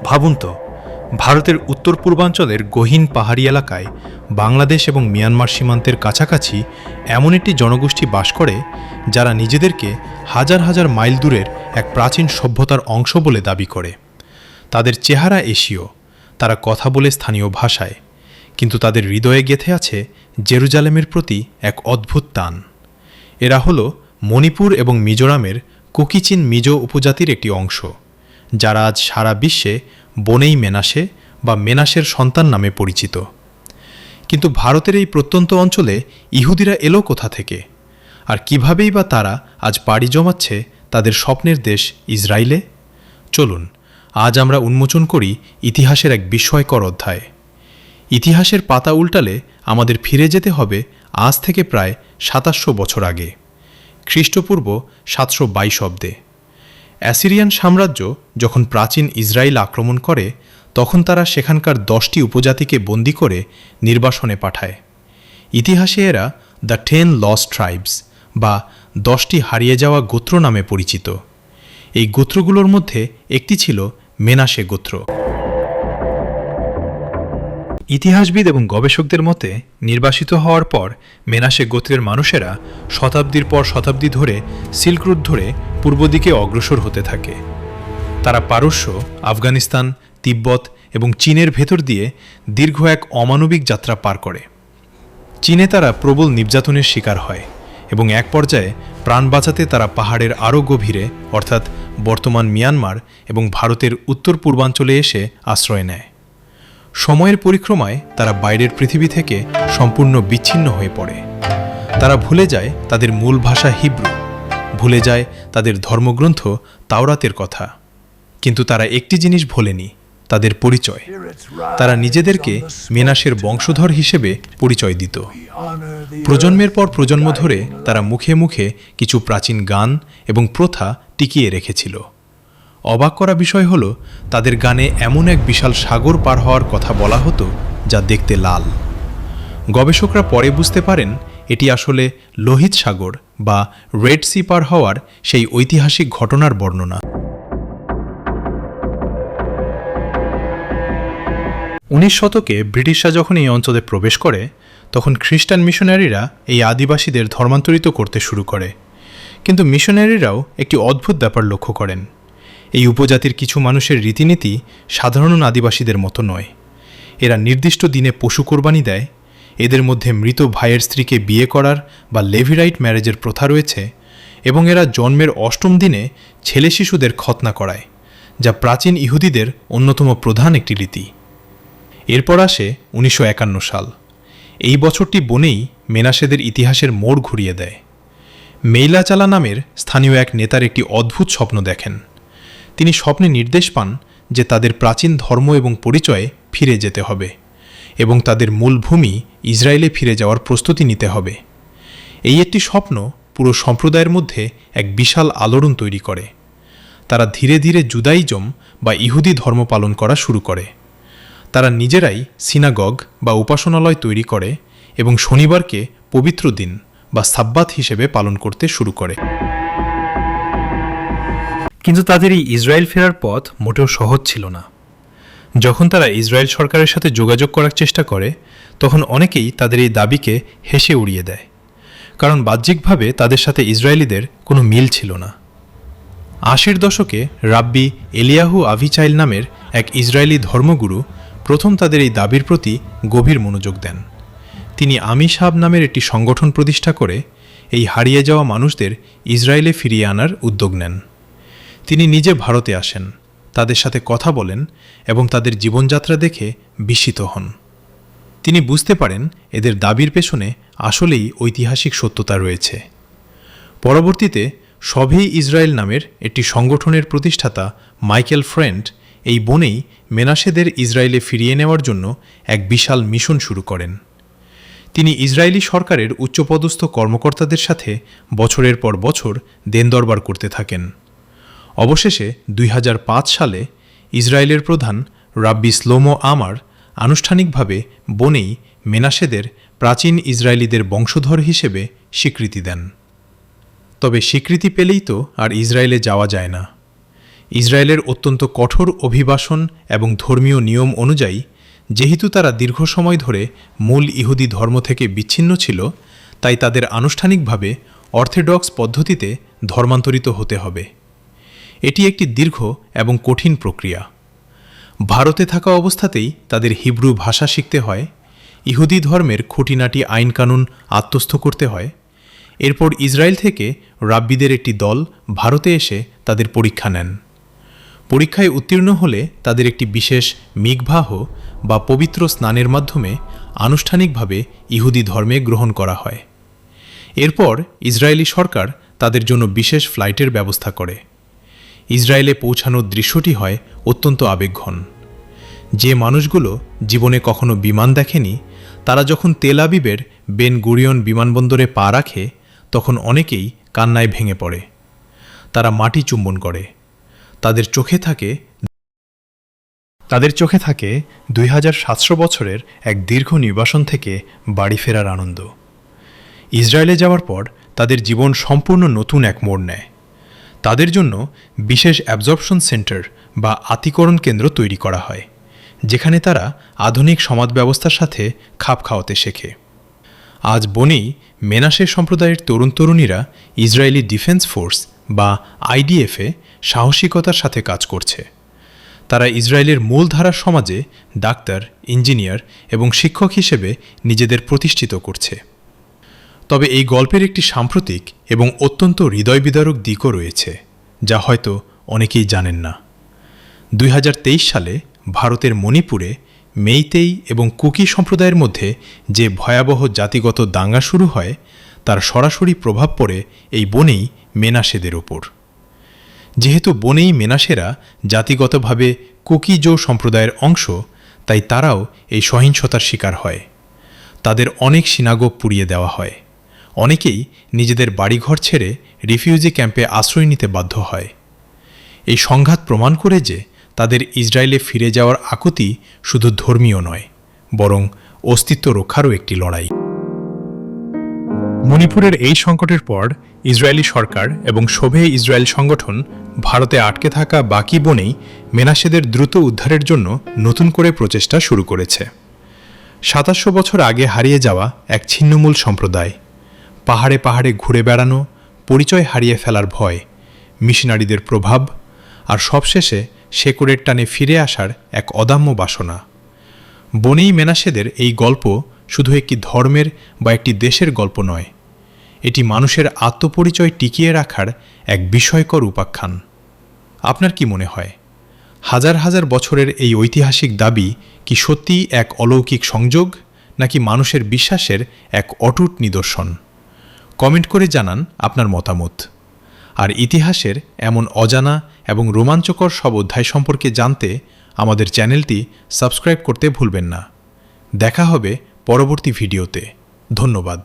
ভাবুন তো, ভারতের উত্তর পূর্বাঞ্চলের গহীন পাহাড়ি এলাকায় বাংলাদেশ এবং মিয়ানমার সীমান্তের কাছাকাছি এমন একটি জনগোষ্ঠী বাস করে যারা নিজেদেরকে হাজার হাজার মাইল দূরের এক প্রাচীন সভ্যতার অংশ বলে দাবি করে। তাদের চেহারা এশীয়, তারা কথা বলে স্থানীয় ভাষায়, কিন্তু তাদের হৃদয়ে গেঁথে আছে জেরুজালেমের প্রতি এক অদ্ভুত টান। এরা হল মণিপুর এবং মিজোরামের কুকি-চিন মিজো উপজাতির একটি অংশ, যারা আজ সারা বিশ্বে বনেই মেনাসে বা মেনাসের সন্তান নামে পরিচিত। কিন্তু ভারতের এই প্রত্যন্ত অঞ্চলে ইহুদিরা এলো কোথা থেকে, আর কিভাবেই বা তারা আজ পাড়ি জমাচ্ছে তাদের স্বপ্নের দেশ ইসরায়েলে? চলুন আজ আমরা উন্মোচন করি ইতিহাসের এক বিস্ময়কর অধ্যায়। ইতিহাসের পাতা উল্টালে আমাদের ফিরে যেতে হবে আজ থেকে প্রায় ২৭০০ বছর আগে, খ্রিস্টপূর্ব ৭২২ অব্দে। অ্যাসিরিয়ান সাম্রাজ্য যখন প্রাচীন ইসরায়েল আক্রমণ করে, তখন তারা সেখানকার ১০টি উপজাতিকে বন্দী করে নির্বাসনে পাঠায়। ইতিহাসে এরা দ্য 10 লস্ট ট্রাইবস বা ১০টি হারিয়ে যাওয়া গোত্র নামে পরিচিত। এই গোত্রগুলোর মধ্যে একটি ছিল মেনাসে গোত্র। ইতিহাসবিদ এবং গবেষকদের মতে নির্বাসিত হওয়ার পর মেনাসে গোত্রের মানুষেরা শতাব্দীর পর শতাব্দী ধরে সিল্ক রুট ধরে পূর্ব দিকে অগ্রসর হতে থাকে। তারা পারস্য, আফগানিস্তান, তিব্বত এবং চীনের ভেতর দিয়ে দীর্ঘ এক অমানবিক যাত্রা পার করে। চীনে তারা প্রবল নির্যাতনের শিকার হয় এবং এক পর্যায়ে প্রাণ বাঁচাতে তারা পাহাড়ের আরও গভীরে অর্থাৎ বর্তমান মিয়ানমার এবং ভারতের উত্তর পূর্বাঞ্চলে এসে আশ্রয় নেয়। সময়ের পরিক্রমায় তারা বাইরের পৃথিবী থেকে সম্পূর্ণ বিচ্ছিন্ন হয়ে পড়ে। তারা ভুলে যায় তাদের মূল ভাষা হিব্রু, ভুলে যায় তাদের ধর্মগ্রন্থ তাওরাতের কথা। কিন্তু তারা একটি জিনিস ভোলেনি, তাদের পরিচয়। তারা নিজেদেরকে মেনাসের বংশধর হিসেবে পরিচয় দিত। প্রজন্মের পর প্রজন্ম ধরে তারা মুখে মুখে কিছু প্রাচীন গান এবং প্রথা টিকিয়ে রেখেছিল। অবাক করা বিষয় হল, তাদের গানে এমন এক বিশাল সাগর পার হওয়ার কথা বলা হতো যা দেখতে লাল। গবেষকরা পরে বুঝতে পারেন এটি আসলে লোহিত সাগর বা রেড সি পার হওয়ার সেই ঐতিহাসিক ঘটনার বর্ণনা। ১৯ শতকে ব্রিটিশরা যখন এই অঞ্চলে প্রবেশ করে, তখন খ্রিস্টান মিশনারিরা এই আদিবাসীদের ধর্মান্তরিত করতে শুরু করে। কিন্তু মিশনারিরাও একটি অদ্ভুত ব্যাপার লক্ষ্য করেন। এই উপজাতির কিছু মানুষের রীতিনীতি সাধারণ আদিবাসীদের মতো নয়। এরা নির্দিষ্ট দিনে পশু কোরবানি দেয়, এদের মধ্যে মৃত ভাইয়ের স্ত্রীকে বিয়ে করার বা লেভিরাইট ম্যারেজের প্রথা রয়েছে, এবং এরা জন্মের ৮ম দিনে ছেলে শিশুদের খতনা করায়, যা প্রাচীন ইহুদিদের অন্যতম প্রধান একটি রীতি। এরপর আসে ১৯৫১ সাল। এই বছরটি বনেই মেনাসেদের ইতিহাসের মোড় ঘুরিয়ে দেয়। মেইলাচালা নামের স্থানীয় এক নেতার একটি অদ্ভুত স্বপ্ন দেখেন। তিনি স্বপ্নে নির্দেশ পান যে তাদের প্রাচীন ধর্ম এবং পরিচয়ে ফিরে যেতে হবে এবং তাদের মূল ভূমি ইসরায়েলে ফিরে যাওয়ার প্রস্তুতি নিতে হবে। এই একটি স্বপ্ন পুরো সম্প্রদায়ের মধ্যে এক বিশাল আলোড়ন তৈরি করে। তারা ধীরে ধীরে জুদাইজম বা ইহুদি ধর্ম পালন করা শুরু করে। তারা নিজেরাই সিনাগগ বা উপাসনালয় তৈরি করে এবং শনিবারকে পবিত্র দিন বা সাব্বাত হিসেবে পালন করতে শুরু করে। কিন্তু তাদের এই ইসরায়েল ফেরার পথ মোটেও সহজ ছিল না। যখন তারা ইসরায়েল সরকারের সাথে যোগাযোগ করার চেষ্টা করে, তখন অনেকেই তাদের এই দাবিকে হেসে উড়িয়ে দেয়, কারণ বাহ্যিকভাবে তাদের সাথে ইসরায়েলিদের কোনো মিল ছিল না। ৮০-এর দশকে রাব্বি এলিয়াহু আভিচাইল নামের এক ইসরায়েলি ধর্মগুরু প্রথম তাদের এই দাবির প্রতি গভীর মনোযোগ দেন। তিনি আমিশাব নামের একটি সংগঠন প্রতিষ্ঠা করে এই হারিয়ে যাওয়া মানুষদের ইসরায়েলে ফিরিয়ে আনার উদ্যোগ নেন। তিনি নিজে ভারতে আসেন, তাদের সাথে কথা বলেন এবং তাদের জীবনযাত্রা দেখে বিস্মিত হন। তিনি বুঝতে পারেন এদের দাবির পেছনে আসলেই ঐতিহাসিক সত্যতা রয়েছে। পরবর্তীতে সভেই ইসরায়েল নামের একটি সংগঠনের প্রতিষ্ঠাতা মাইকেল ফ্রেন্ড এই বনেই মেনাসেদের ইসরায়েলে ফিরিয়ে নেওয়ার জন্য এক বিশাল মিশন শুরু করেন। তিনি ইসরায়েলি সরকারের উচ্চপদস্থ কর্মকর্তাদের সাথে বছরের পর বছর দেনদরবার করতে থাকেন। অবশেষে ২০০৫ সালে ইসরায়েলের প্রধান রাব্বি শ্লোমো আমার আনুষ্ঠানিকভাবে বনেই মেনাসেদের প্রাচীন ইসরায়েলিদের বংশধর হিসেবে স্বীকৃতি দেন। তবে স্বীকৃতি পেলেই তো আর ইসরায়েলে যাওয়া যায় না। ইসরায়েলের অত্যন্ত কঠোর অভিবাসন এবং ধর্মীয় নিয়ম অনুযায়ী যেহেতু তারা দীর্ঘ সময় ধরে মূল ইহুদি ধর্ম থেকে বিচ্ছিন্ন ছিল, তাই তাদের আনুষ্ঠানিকভাবে অর্থোডক্স পদ্ধতিতে ধর্মান্তরিত হতে হবে। এটি একটি দীর্ঘ এবং কঠিন প্রক্রিয়া। ভারতে থাকা অবস্থাতেই তাদের হিব্রু ভাষা শিখতে হয়, ইহুদি ধর্মের খুঁটিনাটি আইনকানুন আত্মস্থ করতে হয়। এরপর ইসরায়েল থেকে রাব্বিদের একটি দল ভারতে এসে তাদের পরীক্ষা নেন। পরীক্ষায় উত্তীর্ণ হলে তাদের একটি বিশেষ মিকভাহ বা পবিত্র স্নানের মাধ্যমে আনুষ্ঠানিকভাবে ইহুদি ধর্মে গ্রহণ করা হয়। এরপর ইসরায়েলি সরকার তাদের জন্য বিশেষ ফ্লাইটের ব্যবস্থা করে। ইসরায়েলে পৌঁছানোর দৃশ্যটি হয় অত্যন্ত আবেগঘন। যে মানুষগুলো জীবনে কখনো বিমান দেখেনি, তারা যখন তেল আবিবের বেন গুরিয়ন বিমানবন্দরে পা রাখে, তখন অনেকেই কান্নায় ভেঙে পড়ে। তারা মাটি চুম্বন করে। তাদের চোখে থাকে 2700 বছরের এক দীর্ঘ নির্বাসন থেকে বাড়ি ফেরার আনন্দ। ইসরায়েলে যাওয়ার পর তাদের জীবন সম্পূর্ণ নতুন এক মোড় নেয়। তাদের জন্য বিশেষ অ্যাবজর্পশন সেন্টার বা আতিকরণ কেন্দ্র তৈরি করা হয়, যেখানে তারা আধুনিক সমাজ ব্যবস্থার সাথে খাপ খাওয়াতে শেখে। আজ বনেই মেনাসে সম্প্রদায়ের তরুণ তরুণীরা ইসরায়েলি ডিফেন্স ফোর্স বা আইডিএফে সাহসিকতার সাথে কাজ করছে। তারা ইসরায়েলের মূলধারার সমাজে ডাক্তার, ইঞ্জিনিয়ার এবং শিক্ষক হিসেবে নিজেদের প্রতিষ্ঠিত করছে। তবে এই গল্পের একটি সাম্প্রতিক এবং অত্যন্ত হৃদয়বিদারক দিকও রয়েছে, যা হয়তো অনেকেই জানেন না। 2023 সালে ভারতের মণিপুরে মেইতেই এবং কুকি সম্প্রদায়ের মধ্যে যে ভয়াবহ জাতিগত দাঙ্গা শুরু হয়, তার সরাসরি প্রভাব পড়ে এই বনেই মেনাসেদের ওপর। যেহেতু বনেই মেনাসেরা জাতিগতভাবে কুকি-জো সম্প্রদায়ের অংশ, তাই তারাও এই সহিংসতার শিকার হয়। তাদের অনেক সিনাগোগ পুড়িয়ে দেওয়া হয়। অনেকেই নিজেদের বাড়িঘর ছেড়ে রিফিউজি ক্যাম্পে আশ্রয় নিতে বাধ্য হয়। এই সংঘাত প্রমাণ করে যে তাদের ইসরায়েলে ফিরে যাওয়ার আকুতি শুধু ধর্মীয় নয়, বরং অস্তিত্ব রক্ষারও একটি লড়াই। মণিপুরের এই সংকটের পর ইসরায়েলি সরকার এবং শোভে ইসরায়েল সংগঠন ভারতে আটকে থাকা বাকি বনেই মেনাসেদের দ্রুত উদ্ধারের জন্য নতুন করে প্রচেষ্টা শুরু করেছে। 2700 বছর আগে হারিয়ে যাওয়া এক ছিন্নমূল সম্প্রদায়, পাহাড়ে পাহাড়ে ঘুরে বেড়ানো, পরিচয় হারিয়ে ফেলার ভয়, মিশনারিদের প্রভাব, আর সবশেষে শেকড়ের টানে ফিরে আসার এক অদম্য বাসনা। বনেই মেনাসেদের এই গল্প শুধু একটি ধর্মের বা একটি দেশের গল্প নয়, এটি মানুষের আত্মপরিচয় টিকিয়ে রাখার এক বিস্ময়কর উপাখ্যান। আপনার কি মনে হয়, হাজার হাজার বছরের এই ঐতিহাসিক দাবি কি সত্যিই এক অলৌকিক সংযোগ, নাকি মানুষের বিশ্বাসের এক অটুট নিদর্শন? কমেন্ট করে জানান আপনার মতামত। আর ইতিহাসের এমন অজানা এবং রোমাঞ্চকর সব অধ্যায় সম্পর্কে জানতে আমাদের চ্যানেলটি সাবস্ক্রাইব করতে ভুলবেন না। দেখা হবে পরবর্তী ভিডিওতে। ধন্যবাদ।